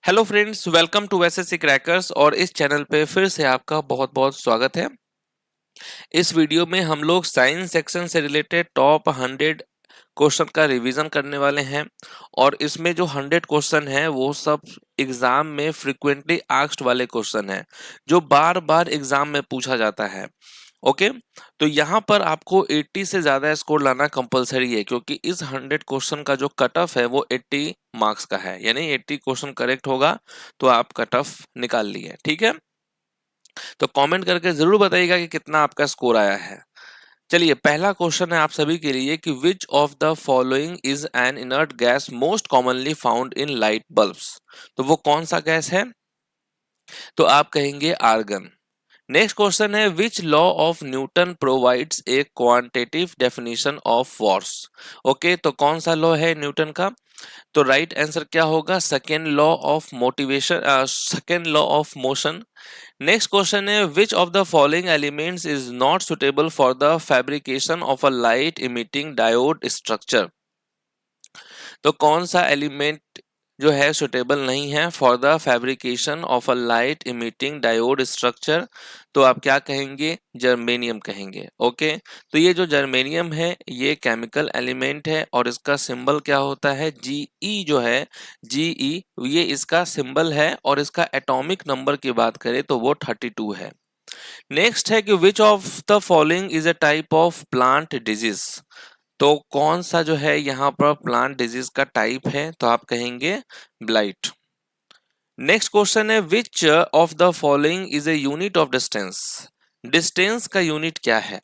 Hello friends, welcome to SSC crackers और इस channel पे फिर से आपका बहुत बहुत स्वागत है। इस वीडियो में हम लोग साइंस सेक्शन से रिलेटेड टॉप 100 क्वेश्चन का रिवीजन करने वाले हैं और इसमें जो 100 क्वेश्चन है वो सब एग्जाम में फ्रिक्वेंटली आस्क्ड वाले क्वेश्चन है जो बार बार एग्जाम में पूछा जाता है। ओके, तो यहाँ पर आपको 80 से ज़्यादा स्कोर लाना कंपलसरी है क्योंकि इस 100 क्वेश्चन का जो कट ऑफ है वो 80 मार्क्स का है, यानी 80 क्वेश्चन करेक्ट होगा तो आप कट ऑफ निकाल लिए। ठीक है, तो कमेंट करके जरूर बताइएगा कि कितना आपका स्कोर आया है। चलिए, पहला क्वेश्चन है आप सभी के लिए कि विच of the following is an inert gas most commonly found in light bulbs. तो वो कौन सा गैस है? तो आप कहेंगे आर्गन। नेक्स्ट क्वेश्चन है which law of Newton provides a quantitative definition of force. Okay, तो कौन सा लॉ है न्यूटन का? तो राइट आंसर क्या होगा? Second law of motivation, second law of motion. Next question है which of the following elements is not suitable for the fabrication of a light emitting diode structure. तो कौन सा element जो है सुटेबल नहीं है for the fabrication of a light emitting diode structure? तो आप क्या कहेंगे? जर्मेनियम कहेंगे। ओके, तो ये जो जर्मेनियम है ये केमिकल एलिमेंट है और इसका सिंबल क्या होता है? जीई जो है, जीई ये इसका सिंबल है और इसका एटॉमिक नंबर की बात करें तो वो 32 है। नेक्स्ट है कि विच of the following is a type of plant disease. तो कौन सा जो है यहाँ पर प्लांट डिजीज का टाइप है? तो आप कहेंगे ब्लाइट। नेक्स्ट क्वेश्चन है which of the following is a unit of distance. Distance का यूनिट क्या है?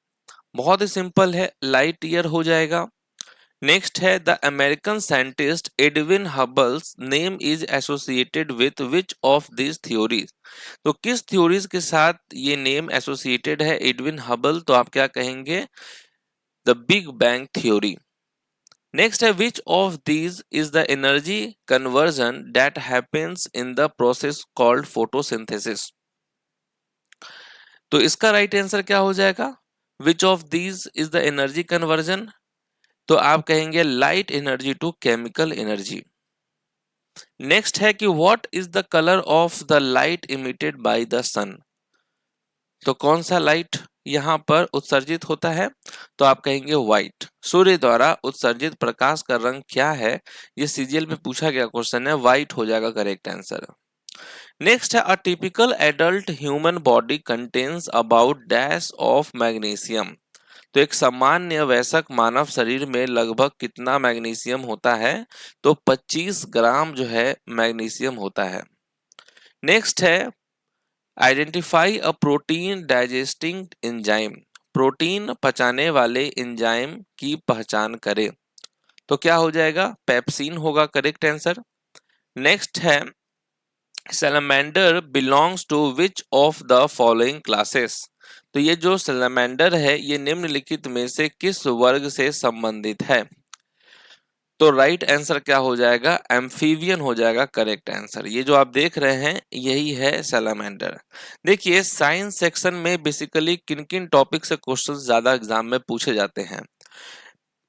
बहुत ही सिंपल है, लाइट ईयर हो जाएगा। नेक्स्ट है the American scientist Edwin Hubble's name is associated with which of this theories. तो किस थ्योरीज के साथ ये नेम एसोसिएटेड है एडविन हबल? तो आप क्या कहेंगे? The big bang theory. Next है which of these is the energy conversion that happens in the process called photosynthesis. तो इसका राइट आंसर क्या हो जाएगा? Which of these is the energy conversion? तो आप कहेंगे light energy to chemical energy. Next है कि what is the colour of the light emitted by the sun. तो कौन सा लाइट यहाँ पर उत्सर्जित होता है? तो आप कहेंगे व्हाइट। सूर्य द्वारा उत्सर्जित प्रकाश का रंग क्या है? ये सीजीएल में पूछा गया क्वेश्चन है, व्हाइट हो जाएगा करेक्ट आंसर। नेक्स्ट है a typical adult human body contains about dash of magnesium. तो एक सामान्य वयस्क मानव शरीर में लगभग कितना मैग्नीशियम होता है? तो 25 ग्राम जो है मैग्नीशियम होता है। नेक्स्ट है identify a protein digesting enzyme. Protein पचाने वाले एंजाइम की पहचान करें। तो क्या हो जाएगा? पेप्सिन होगा करेक्ट आंसर। नेक्स्ट है salamander belongs to which of the following classes. तो ये जो सैलमेंडर है ये निम्नलिखित में से किस वर्ग से संबंधित है? तो राइट आंसर क्या हो जाएगा? एम्फीबियन हो जाएगा करेक्ट आंसर। ये जो आप देख रहे हैं यही है सैलामेंडर। देखिए, साइंस सेक्शन में बेसिकली किन किन टॉपिक से क्वेश्चंस ज्यादा एग्जाम में पूछे जाते हैं।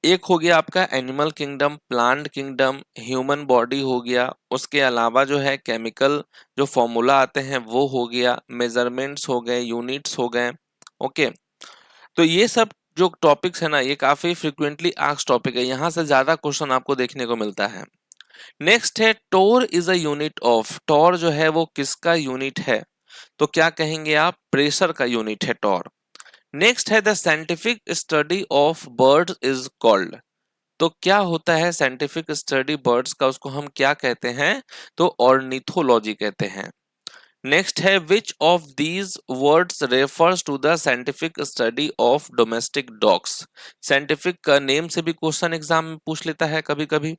एक हो गया आपका animal kingdom, plant kingdom, human body हो गया, उसके अलावा जो है केमिकल जो फॉर्मूला आते हैं वो हो गया, मेजरमेंट्स हो गए, यूनिट्स हो गए। ओके, तो ये सब जो टॉपिक्स है ना ये काफी फ्रिक्वेंटली आस्क्ड टॉपिक है, यहाँ से ज्यादा क्वेश्चन आपको देखने को मिलता है। नेक्स्ट है टोर इज अ यूनिट ऑफ। टोर जो है वो किसका यूनिट है? तो क्या कहेंगे आप? प्रेशर का यूनिट है टोर। नेक्स्ट है the scientific study of birds is called. तो क्या होता है साइंटिफिक स्टडी बर्ड्स का, उसको हम क्या कहते हैं? तो ऑर्निथोलॉजी कहते हैं। नेक्स्ट है which of these words refers to the scientific study of domestic dogs. Scientific का नेम से भी क्वेश्चन एग्जाम में पूछ लेता है कभी कभी।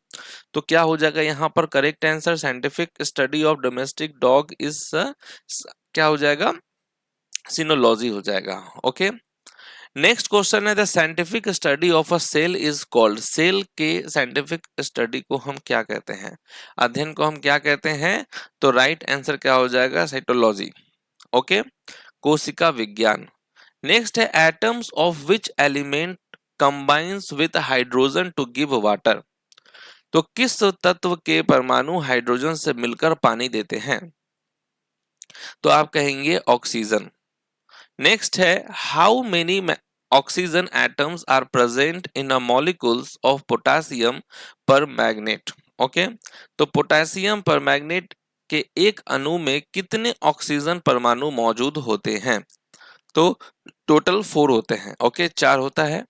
तो क्या हो जाएगा यहाँ पर correct answer? Scientific study of domestic dog is क्या हो जाएगा? सिनोलॉजी हो जाएगा। ओके, नेक्स्ट क्वेश्चन है the scientific study of a cell is called. Cell के साइंटिफिक स्टडी को हम क्या कहते हैं? अध्ययन को हम क्या कहते हैं? तो राइट आंसर क्या हो जाएगा? साइटोलॉजी। ओके, कोशिका विज्ञान। नेक्स्ट है atoms of which element combines with hydrogen to give water. तो किस तत्व के परमाणु हाइड्रोजन से मिलकर पानी देते हैं? तो आप कहेंगे ऑक्सीजन। नेक्स्ट है, how many oxygen atoms are present in a molecules of potassium permanganate? Okay, तो पोटासियम पर मैग्नेट के एक अणु में कितने ऑक्सीजन परमाणु मौजूद होते हैं? तो टोटल 4 होते हैं। ओके, 4 होता है।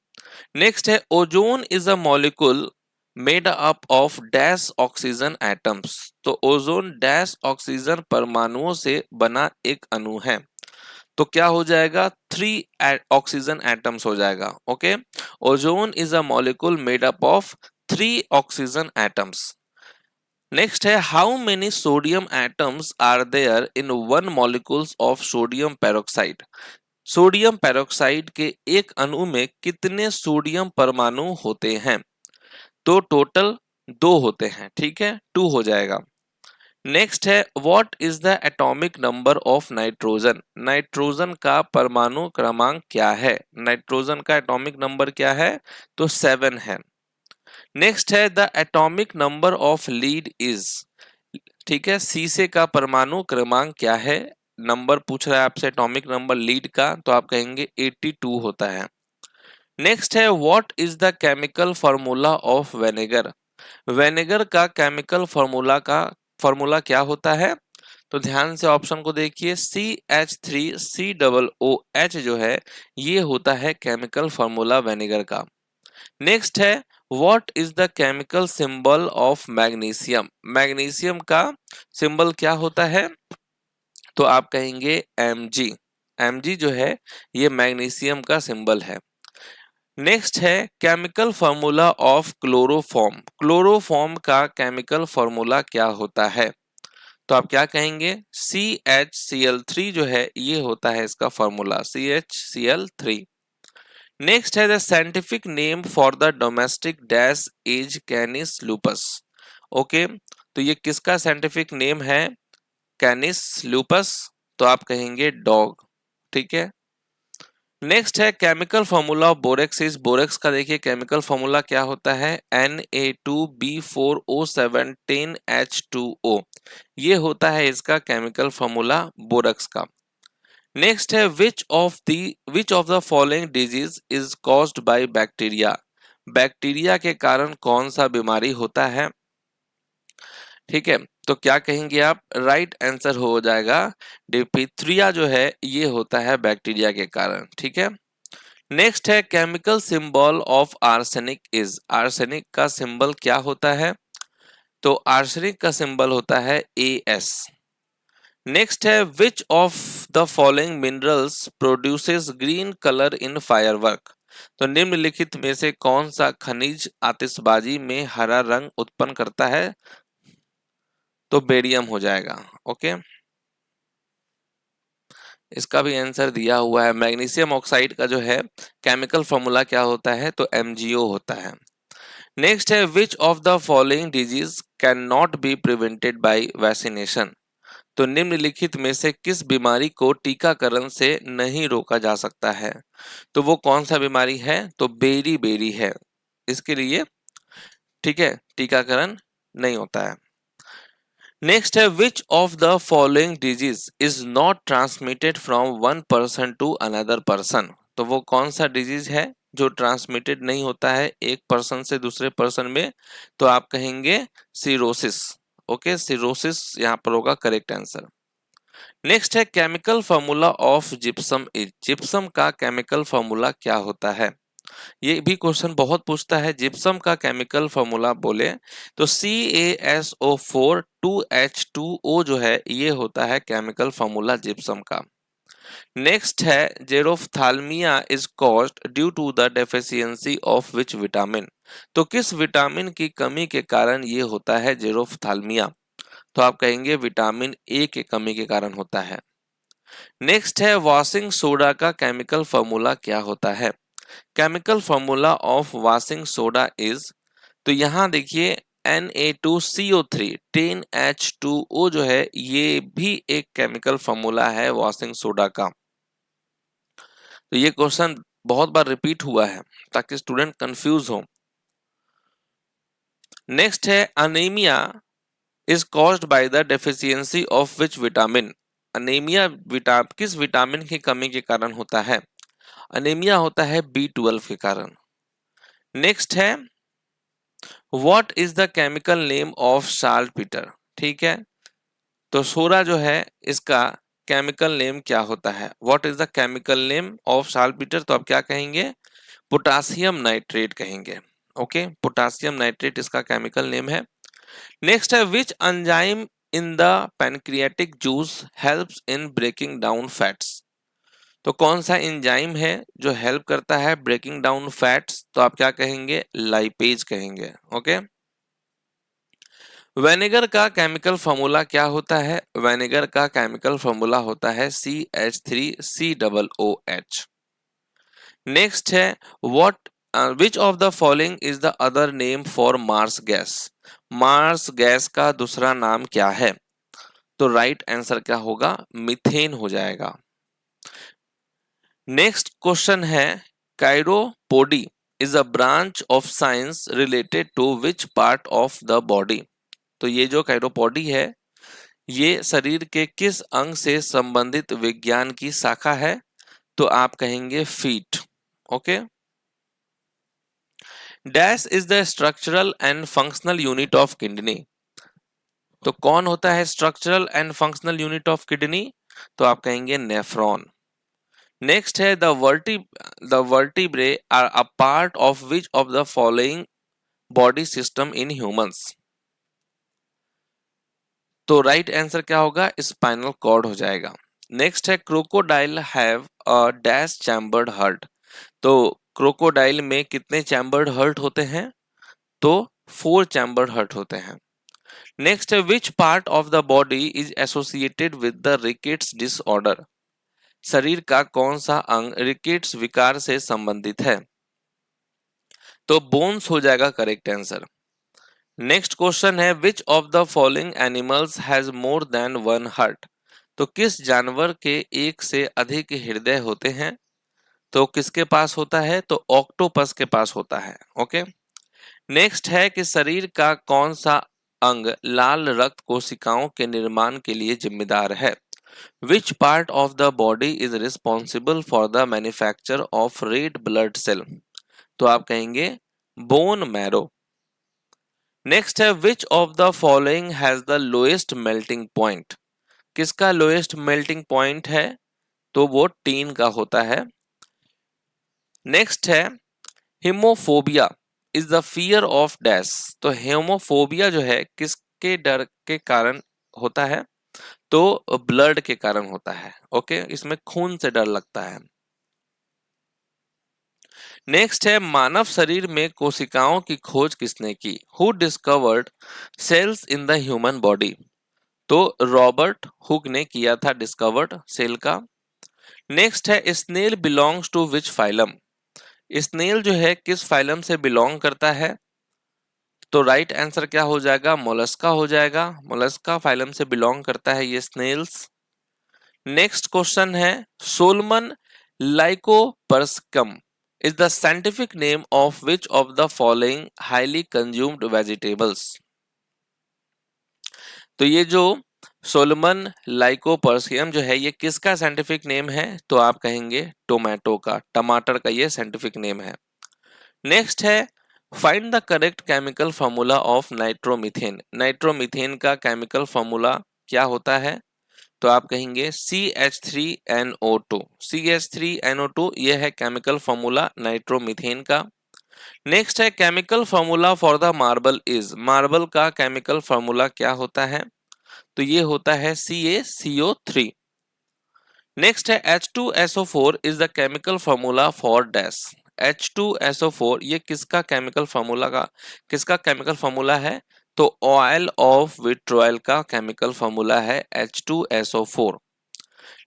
नेक्स्ट है, ozone is a molecule made up of dash oxygen atoms. तो ओजोन डैश ऑक्सीजन परमाणुओं से बना एक अणु है। तो क्या हो जाएगा? 3 ऑक्सीजन एटम्स हो जाएगा। Okay, ozone is a molecule made up of 3 oxygen atoms. Next है, how many sodium atoms are there in one molecules of sodium peroxide? Sodium peroxide के एक अणु में कितने सोडियम परमाणु होते हैं? तो टोटल 2 होते हैं। ठीक है, 2 हो जाएगा। नेक्स्ट है, what is the atomic number of nitrogen? Nitrogen का परमाणु क्रमांक क्या है? नाइट्रोजन का एटॉमिक नंबर क्या है? तो 7 है। नेक्स्ट है, the atomic number of lead is. ठीक है, सीसे का परमाणु क्रमांक क्या है? नंबर पूछ रहा है आपसे एटॉमिक नंबर लीड का, तो आप कहेंगे 82 होता है। नेक्स्ट है, what is the chemical formula of vinegar? Vinegar का केमिकल फॉर्मूला क्या होता है? तो ध्यान से ऑप्शन को देखिए, CH3COOH जो है ये होता है केमिकल फॉर्मूला वेनेगर का। नेक्स्ट है, what is the chemical symbol of magnesium? Magnesium का सिंबल क्या होता है? तो आप कहेंगे Mg। Mg जो है ये मैग्नीशियम का सिंबल है। नेक्स्ट है, chemical formula of chloroform. Chloroform का केमिकल फॉर्मूला क्या होता है? तो आप क्या कहेंगे? CHCl3 जो है ये होता है इसका फॉर्मूला, CHCl3। नेक्स्ट है, the scientific name for the domestic dash is Canis lupus. Okay, तो ये किसका साइंटिफिक नेम है? Canis lupus. तो आप कहेंगे डॉग। ठीक है। नेक्स्ट है, chemical formula of borax is. Borax का देखिए केमिकल फॉर्मूला क्या होता है? Na2B4O7 10H2O। ये होता है इसका केमिकल फॉर्मूला बोरेक्स का। नेक्स्ट है, which of the following disease is caused by bacteria? Bacteria के कारण कौन सा बीमारी होता है? ठीक है, तो क्या कहेंगे आप? राइट आंसर हो जाएगा डिप्थीरिया जो है ये होता है बैक्टीरिया के कारण। ठीक है। नेक्स्ट है, chemical symbol of arsenic is. Arsenic का सिंबल क्या होता है? तो आर्सेनिक का सिंबल होता है AS। नेक्स्ट है, which of the following minerals produces green colour in firework? तो निम्नलिखित में से कौन सा खनिज आतिशबाजी में हरा रंग उत्पन्न करता है? तो बेरियम हो जाएगा। ओके, इसका भी आंसर दिया हुआ है। मैग्नीशियम ऑक्साइड का जो है केमिकल फॉर्मूला क्या होता है? तो MgO होता है। नेक्स्ट है, which of the following disease can not be prevented by vaccination? तो निम्नलिखित में से किस बीमारी को टीकाकरण से नहीं रोका जा सकता है? तो वो कौन सा बीमारी है? तो बेरी बेरी है इसके लिए। ठीक है, टीकाकरण नहीं होता है। नेक्स्ट है, which of the following disease is not transmitted from one person to another person? तो वो कौन सा डिजीज है जो ट्रांसमिटेड नहीं होता है एक पर्सन से दूसरे पर्सन में? तो आप कहेंगे सिरोसिस। ओके, सिरोसिस यहाँ पर होगा करेक्ट आंसर। नेक्स्ट है, chemical formula of gypsum is. Gypsum का केमिकल फॉर्मूला क्या होता है? ये भी क्वेश्चन बहुत पूछता है। जिप्सम का केमिकल फॉर्मूला बोले तो CaSO4 2H2O जो है ये होता है केमिकल फॉर्मूला जिप्सम का। नेक्स्ट है, xerophthalmia is caused due to the deficiency of which vitamin? तो किस विटामिन की कमी के कारण ये होता है जेरोफ्थाल्मिया? तो आप कहेंगे विटामिन A की कमी के कारण होता है। नेक्स्ट है, वॉशिंग सोडा का केमिकल फॉर्मूला क्या होता है? Chemical formula of washing soda is. तो यहां देखिए Na2CO3 10H2O जो है ये भी एक केमिकल फॉर्मूला है वॉशिंग सोडा का। तो ये क्वेश्चन बहुत बार रिपीट हुआ है ताकि स्टूडेंट कंफ्यूज हो। नेक्स्ट है anaemia is caused by the deficiency of which vitamin. Anaemia किस विटामिन की कमी के कारण होता है? अनीमिया होता है B12 के कारण। नेक्स्ट है what is the chemical name of saltpetre. ठीक है, तो सोडा जो है इसका केमिकल नेम क्या होता है? What is the chemical name of saltpetre? तो आप क्या कहेंगे? पोटासियम नाइट्रेट कहेंगे। ओके, पोटासियम नाइट्रेट इसका केमिकल नेम है। नेक्स्ट है which enzyme in the pancreatic juice helps in breaking down fats. तो कौन सा एंजाइम है जो हेल्प करता है ब्रेकिंग डाउन फैट्स? तो आप क्या कहेंगे? लाइपेज कहेंगे। ओके, विनेगर का केमिकल फॉर्मूला क्या होता है? विनेगर का केमिकल फॉर्मूला होता है CH3COOH। नेक्स्ट है what which of the following is the other name for marsh gas. Marsh gas का दूसरा नाम क्या है? तो राइट आंसर क्या होगा? मीथेन हो जाएगा। नेक्स्ट क्वेश्चन है chiropody is a branch of science related to which part of the body. तो ये जो काइरोपोडी है ये शरीर के किस अंग से संबंधित विज्ञान की शाखा है? तो आप कहेंगे feet. Okay, dash is the structural and functional unit of kidney. तो कौन होता है structural and functional unit of kidney? तो आप कहेंगे नेफ्रॉन। नेक्स्ट है the vertebrae are a part of which of the following body system in humans. तो right answer क्या होगा? स्पाइनल कॉर्ड हो जाएगा। नेक्स्ट है crocodile have a dash chambered heart. तो क्रोकोडाइल में कितने चैम्बर्ड हार्ट होते हैं? तो 4 चैम्बर्ड हार्ट होते हैं। नेक्स्ट है which part of the body is associated with the rickets disorder. शरीर का कौन सा अंग रिकेट्स विकार से संबंधित है? तो बोन्स हो जाएगा करेक्ट आंसर। नेक्स्ट क्वेश्चन है which of the following animals has more than one heart. तो किस जानवर के एक से अधिक हृदय होते हैं? तो किसके पास होता है? तो ऑक्टोपस के पास होता है। ओके, नेक्स्ट है कि शरीर का कौन सा अंग लाल रक्त कोशिकाओं के निर्माण के लिए जिम्मेदार है? Which part of the body is responsible for the manufacture of red blood cell. तो आप कहेंगे बोन मैरो। नेक्स्ट है which of the following has the lowest melting point. किसका लोएस्ट मेल्टिंग पॉइंट है? तो वो टीन का होता है। नेक्स्ट है hemophobia is the fear of dash. तो हेमोफोबिया जो है किसके डर के कारण होता है? तो ब्लड के कारण होता है। ओके, इसमें खून से डर लगता है। नेक्स्ट है मानव शरीर में कोशिकाओं की खोज किसने की? Who discovered cells in the human body. तो रॉबर्ट हुक ने किया था डिस्कवर्ड सेल का। नेक्स्ट है snail belongs to which phylum. Snail जो है किस फाइलम से बिलोंग करता है? तो राइट आंसर क्या हो जाएगा? मोलस्का हो जाएगा। मोलस्का फाइलम से बिलोंग करता है ये स्नेल्स। नेक्स्ट क्वेश्चन है Solomon lycopersicum is the scientific name of which of the following highly consumed vegetables. तो ये जो सोलमन लाइकोपर्सिकम जो है ये किसका साइंटिफिक नेम है? तो आप कहेंगे टोमेटो का, टमाटर का ये साइंटिफिक नेम है। नेक्स्ट है find the correct chemical formula of nitromethane. Nitromethane का केमिकल फॉर्मूला क्या होता है? तो आप कहेंगे CH3NO2। CH3NO2 ये है केमिकल फॉर्मूला नाइट्रोमीथेन का। नेक्स्ट है chemical formula for the marble is. Marble का केमिकल फॉर्मूला क्या होता है? तो ये होता है CaCO3। नेक्स्ट है H2SO4 is the chemical formula for dash. H2SO4 ये किसका केमिकल फॉर्मूला है? तो ऑयल ऑफ विट्रोल का केमिकल फॉर्मूला है H2SO4।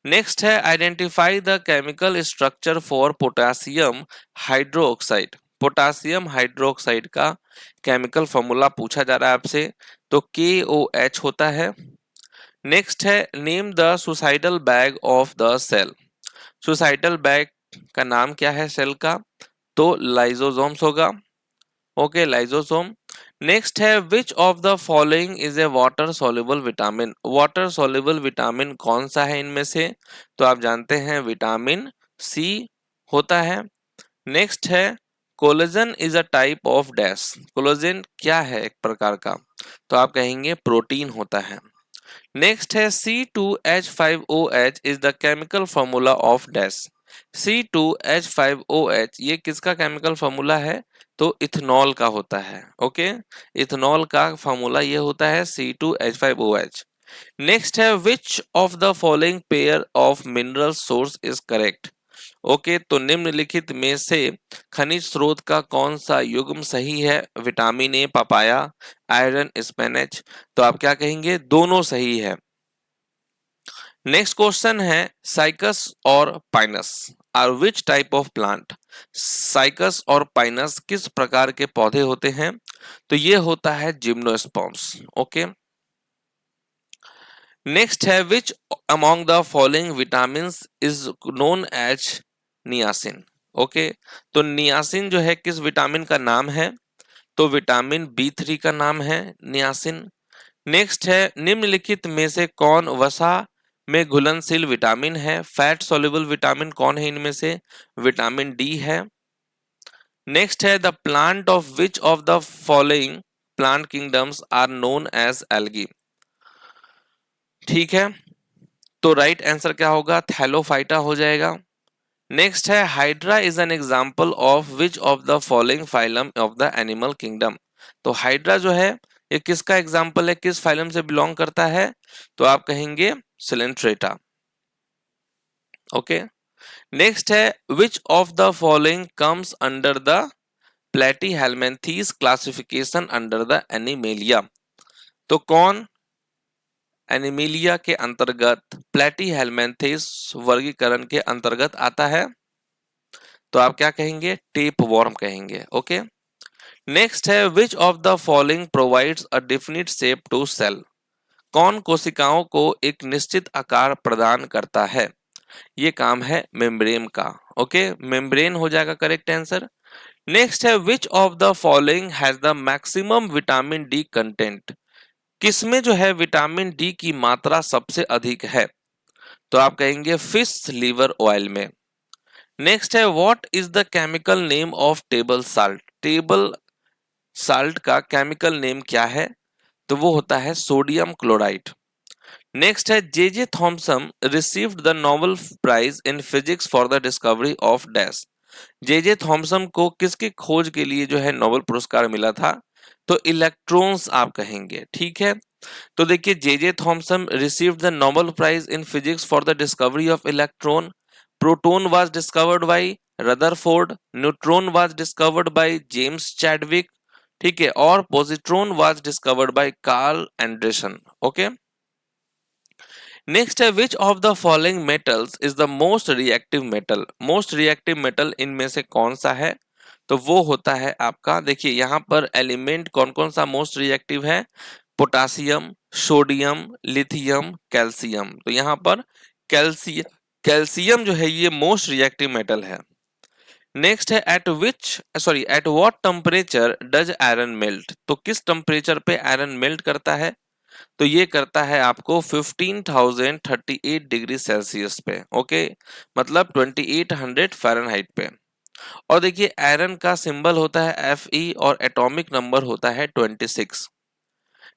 नेक्स्ट है identify the chemical structure for potassium hydroxide. Potassium hydroxide का केमिकल फॉर्मूला पूछा जा रहा है आपसे, तो KOH होता है। नेक्स्ट है name the suicidal bag of the cell. Suicidal bag का नाम क्या है सेल का? तो लाइजोसोम्स होगा। Okay, lysosome. नेक्स्ट है which of the following is A water soluble vitamin. Water soluble vitamin कौन सा है इनमें से? तो आप जानते हैं विटामिन सी होता है। नेक्स्ट है collagen is a type of dash. Collagen क्या है? एक प्रकार का, तो आप कहेंगे प्रोटीन होता है। नेक्स्ट है C2H5OH is the chemical formula of dash. C2H5OH ये किसका केमिकल फॉर्मूला है? तो इथेनॉल का होता है। ओके, इथेनॉल का फॉर्मूला ये होता है C2H5OH। नेक्स्ट है which of the following pair of mineral source is correct. Okay, तो निम्नलिखित में से खनिज स्रोत का कौन सा युग्म सही है? Vitamin A papaya, iron spinach. तो आप क्या कहेंगे? दोनों सही है। नेक्स्ट क्वेश्चन है साइकस और pinus are which type of plant. Cycas और पाइनस किस प्रकार के पौधे होते हैं? तो ये होता है जिम्नोस्पर्म्स। ओके, नेक्स्ट है which among the following vitamin is known as niacin. Okay, तो नियासिन जो है किस विटामिन का नाम है? तो विटामिन B3 का नाम है नियासिन। नेक्स्ट है निम्नलिखित में से कौन वसा में घुलनशील विटामिन है? फैट सॉल्युबल विटामिन कौन है इनमें से? विटामिन डी है। नेक्स्ट है the plant of which of the following plant kingdoms are known as algae. ठीक है, तो राइट आंसर क्या होगा? थैलोफाइटा हो जाएगा। नेक्स्ट है hydra is an example of which of the following phylum of the animal kingdom. तो hydra जो है ये किसका एग्जाम्पल है? किस फाइलम से बिलोंग करता है? तो आप कहेंगे सिलेंट्रेटा। ओके, नेक्स्ट है which of the following comes under the Platyhelminthes classification under the animalia. तो कौन एनिमेलिया के अंतर्गत प्लेटीहेल्मिन्थीज वर्गीकरण के अंतर्गत आता है? तो आप क्या कहेंगे? टेप वॉर्म कहेंगे। ओके, नेक्स्ट है which of the following provides a definite shape to cell. कौन कोशिकाओं को एक निश्चित आकार प्रदान करता है? ये काम है मेम्ब्रेन का। ओके, मेम्ब्रेन हो जाएगा करेक्ट आंसर। नेक्स्ट है which of the following has the maximum vitamin D content. किसमें जो है विटामिन डी की मात्रा सबसे अधिक है? तो आप कहेंगे फिश लीवर ऑयल में। नेक्स्ट है what is the chemical name of table salt. Table salt का केमिकल नेम क्या है? तो वो होता है सोडियम क्लोराइड। नेक्स्ट है J Thomson received the Nobel prize in physics for the discovery of dash. J Thomson को किसकी खोज के लिए जो है नोबेल पुरस्कार मिला था? तो इलेक्ट्रॉन्स आप कहेंगे। ठीक है, तो देखिए J Thomson received the Nobel prize in physics for the discovery of electron. Proton was discovered by Rutherford, neutron was discovered by James Chadwick, ठीक है, और positron was discovered by Carl Anderson. Okay, next है which of the following metals is the most reactive metal. Most reactive metal इनमें से कौन सा है? तो वो होता है आपका, देखिए यहां पर एलिमेंट कौन कौन सा मोस्ट रिएक्टिव है? Potassium, sodium, lithium, calcium. तो यहां पर कैल्शियम जो है ये मोस्ट रिएक्टिव मेटल है। नेक्स्ट है at what temperature does iron melt. तो किस टेम्परेचर पे आयरन मेल्ट करता है? तो ये करता है आपको 15,038 डिग्री सेल्सियस पे। ओके, मतलब 2800 फ़ारेनहाइट पे। और देखिए आयरन का सिंबल होता है Fe और एटॉमिक नंबर होता है 26।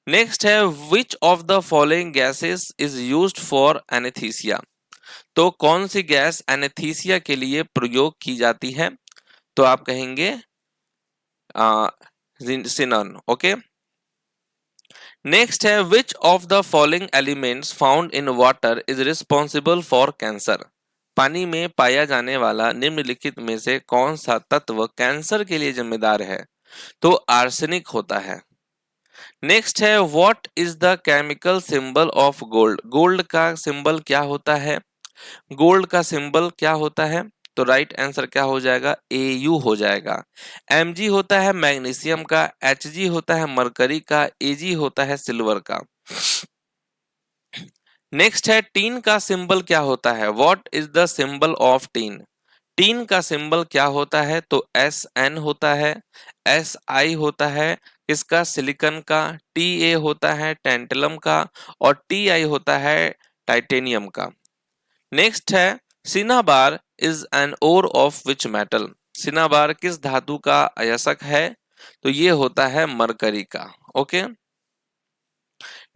नेक्स्ट है which of the following gases is used for anaesthesia. तो कौन सी गैस एनेस्थीसिया के लिए प्रयोग की जाती है? तो आप कहेंगे सिनन। ओके, नेक्स्ट है which of the following elements found in water is responsible for cancer. पानी में पाया जाने वाला निम्नलिखित में से कौन सा तत्व कैंसर के लिए जिम्मेदार है? तो आर्सेनिक होता है। नेक्स्ट है what is the chemical symbol of gold. Gold का सिंबल क्या होता है? गोल्ड का सिंबल क्या होता है? तो राइट आंसर क्या हो जाएगा? Au हो जाएगा। Mg होता है मैग्नीशियम का, Hg होता है मरकरी का, Ag होता है सिल्वर का। नेक्स्ट है टीन का सिंबल क्या होता है? What is the symbol of tin. Tin का सिंबल क्या होता है? तो Sn होता है, Si होता है, इसका सिलिकॉन का, TA होता है टेंटलम का, और TI होता है टाइटेनियम का। नेक्स्ट है cinnabar is an ore of which metal. Cinnabar किस धातु का अयस्क है? तो ये होता है मरकरी का। ओके।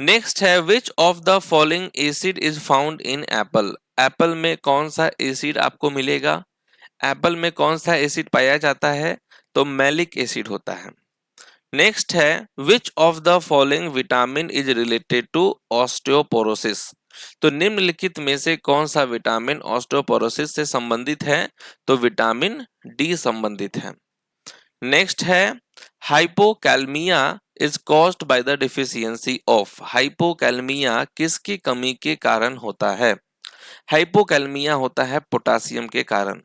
नेक्स्ट है which of the following acid is found in Apple. Apple में कौन सा एसिड आपको मिलेगा? एप्पल में कौन सा एसिड पाया जाता है? तो मैलिक एसिड होता है। नेक्स्ट है which of the following vitamin is related to osteoporosis. तो निम्नलिखित में से कौन सा विटामिन ऑस्टियोपोरोसिस से संबंधित है? तो विटामिन डी संबंधित है। नेक्स्ट है hypokalemia is caused by the deficiency of. Hypokalemia किसकी कमी के कारण होता है? हाइपोकैलमिया होता है पोटासियम के कारण।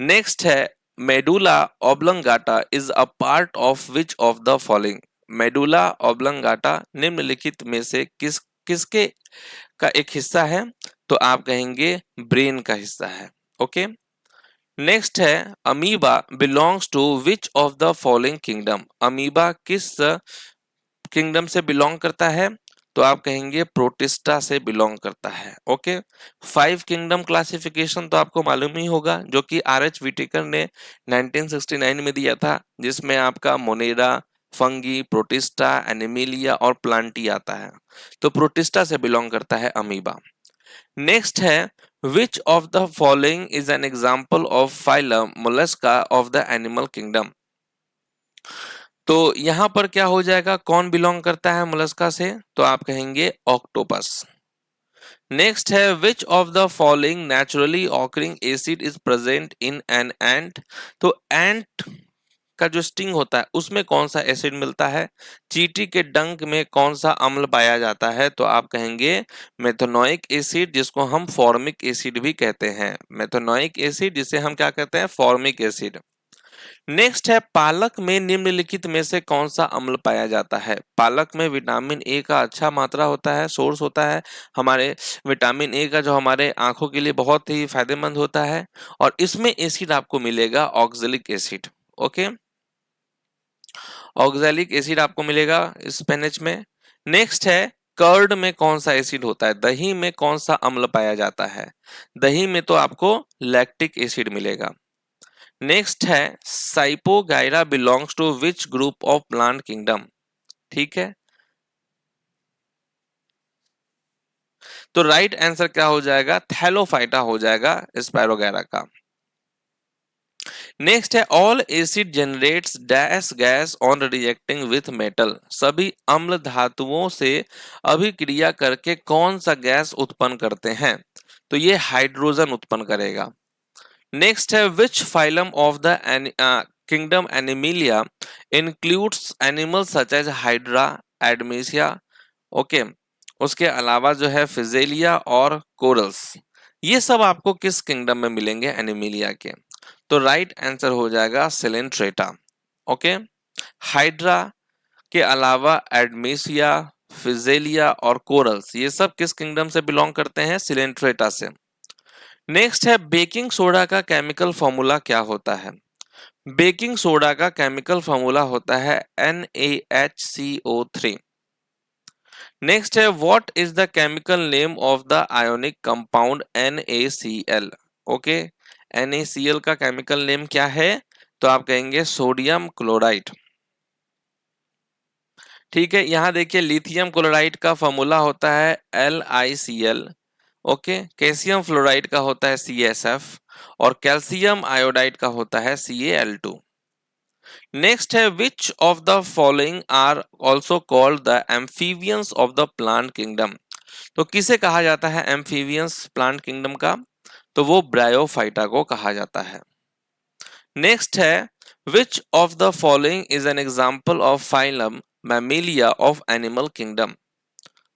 नेक्स्ट है medulla oblongata is a part of which of the following. Medulla oblongata निम्नलिखित में से किसके का एक हिस्सा है? तो आप कहेंगे ब्रेन का हिस्सा है। ओके। नेक्स्ट है amoeba belongs to which of the following kingdom. Amoeba किस किंगडम से बिलोंग करता है? तो आप कहेंगे प्रोटिस्टा से बिलोंग करता है। ओके। 5 किंगडम क्लासिफिकेशन तो आपको मालूम ही होगा, जो कि RH विटेकर ने 1969 में दिया था, जिसमें आपका मोनेरा, फंगी, प्रोटिस्टा, एनिमिलिया और प्लांटी आता है। तो प्रोटिस्टा से बिलोंग करता है अमीबा। नेक्स्ट है which of the following is an example of phylum Mollusca of the animal kingdom. तो यहां पर क्या हो जाएगा, कौन बिलोंग करता है मोलस्का से? तो आप कहेंगे ऑक्टोपस। नेक्स्ट है which of the following naturally occurring acid is present in an ant. तो एंट का जो स्टिंग होता है उसमें कौन सा एसिड मिलता है? चींटी के डंक में कौन सा अम्ल पाया जाता है? तो आप कहेंगे मेथनोइक एसिड, जिसको हम फॉर्मिक एसिड भी कहते हैं। मेथनोइक एसिड जिसे हम क्या कहते हैं? Formic acid. नेक्स्ट है पालक में निम्नलिखित में से कौन सा अम्ल पाया जाता है? पालक में विटामिन ए का अच्छा मात्रा होता है, सोर्स होता है हमारे विटामिन ए का, जो हमारे आंखों के लिए बहुत ही फायदेमंद होता है। और इसमें एसिड आपको मिलेगा oxalic acid. Okay. Oxalic acid आपको मिलेगा स्पिनच में। नेक्स्ट है कर्ड में कौन सा एसिड होता है? दही में कौन सा अम्ल पाया जाता है? दही में तो आपको लैक्टिक एसिड मिलेगा। नेक्स्ट है spirogyra belongs to which group of plant kingdom. ठीक है, तो राइट आंसर क्या हो जाएगा? थैलोफाइटा हो जाएगा स्पायरोगैरा का। नेक्स्ट है all acid generates dash gas on reacting with metal. सभी अम्ल धातुओं से अभिक्रिया करके कौन सा गैस उत्पन्न करते हैं? तो ये हाइड्रोजन उत्पन्न करेगा। नेक्स्ट है which phylum of the kingdom Animalia includes animal such as hydra, Adamsia. Okay. उसके अलावा जो है फिजेलिया और कोरल्स, ये सब आपको किस किंगडम में मिलेंगे? एनिमिलिया के। तो राइट आंसर हो जाएगा सिलेंट्रेटा। ओके। हाइड्रा के अलावा एडमेसिया, फिजेलिया और कोरल्स, ये सब किस किंगडम से बिलोंग करते हैं? सिलेंट्रेटा से। नेक्स्ट है बेकिंग सोडा का केमिकल फॉर्मूला क्या होता है? बेकिंग सोडा का केमिकल फॉर्मूला होता है NaHCO3। नेक्स्ट है what is the chemical name of the ionic compound NaCl। Okay. NaCl का केमिकल नेम क्या है? तो आप कहेंगे सोडियम क्लोराइड। ठीक है, यहां देखिए लिथियम क्लोराइड का फॉर्मूला होता है LiCl। ओके। कैल्शियम फ्लोराइड का होता है CSF और कैल्शियम आयोडाइड का होता है CaL2। नेक्स्ट है which of the following are also called the amphibians of the plant kingdom. तो किसे कहा जाता है एम्फीबियंस प्लांट किंगडम का? तो वो ब्रायोफाइटा को कहा जाता है। नेक्स्ट है which of the following is an example of phylum Mammalia of animal kingdom.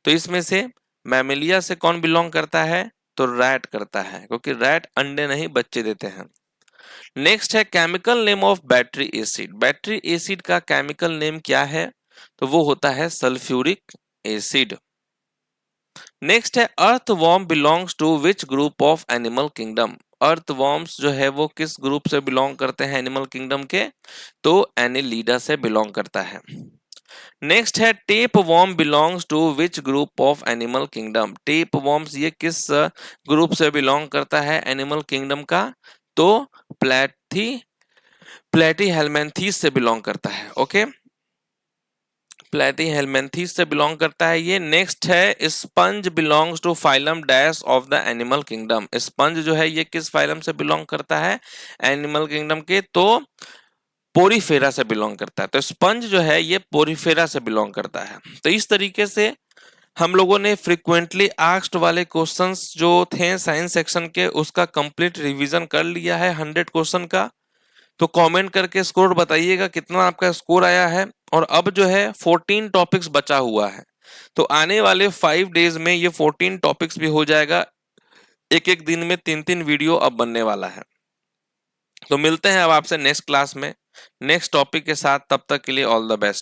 तो इसमें से मैमिलिया से कौन बिलोंग करता है? तो रैट करता है, क्योंकि रैट अंडे नहीं बच्चे देते हैं। नेक्स्ट है chemical name of battery acid. Battery acid का केमिकल नेम क्या है? तो वो होता है सल्फ्यूरिक एसिड। नेक्स्ट है earthworm belongs to which group of animal kingdom. Earthworms जो है वो किस ग्रुप से बिलोंग करते हैं एनिमल किंगडम के? तो एनिलीडा से बिलोंग करता है। नेक्स्ट है tapeworm belongs to which group of animal kingdom? Tapeworms ये किस ग्रुप से बिलोंग करता है एनिमल किंगडम का? तो प्लेथी प्लेटी हेलमेंथीस से बिलोंग करता है। ओके, प्लेटी हेलमेंथीस से बिलोंग करता है ये। नेक्स्ट है sponge belongs to phylum dash of the animal kingdom. Sponge जो है ये किस फाइलम से बिलोंग करता है एनिमल किंगडम के? तो पोरीफेरा से बिलोंग करता है। तो स्पंज जो है ये पोरीफेरा से बिलोंग करता है। तो इस तरीके से हम लोगों ने फ्रिक्वेंटली आस्क्ड वाले क्वेश्चंस जो थे साइंस सेक्शन के उसका कंप्लीट रिवीजन कर लिया है 100 क्वेश्चन का। तो कमेंट करके स्कोर बताइएगा कितना आपका स्कोर आया है। और अब जो है 14 टॉपिक्स बचा हुआ है, तो आने वाले 5 डेज में ये 14 टॉपिक्स भी हो जाएगा। एक एक दिन में 3-3 वीडियो अब बनने वाला है। तो मिलते हैं अब आपसे नेक्स्ट क्लास में नेक्स्ट टॉपिक के साथ। तब तक के लिए ऑल द बेस्ट।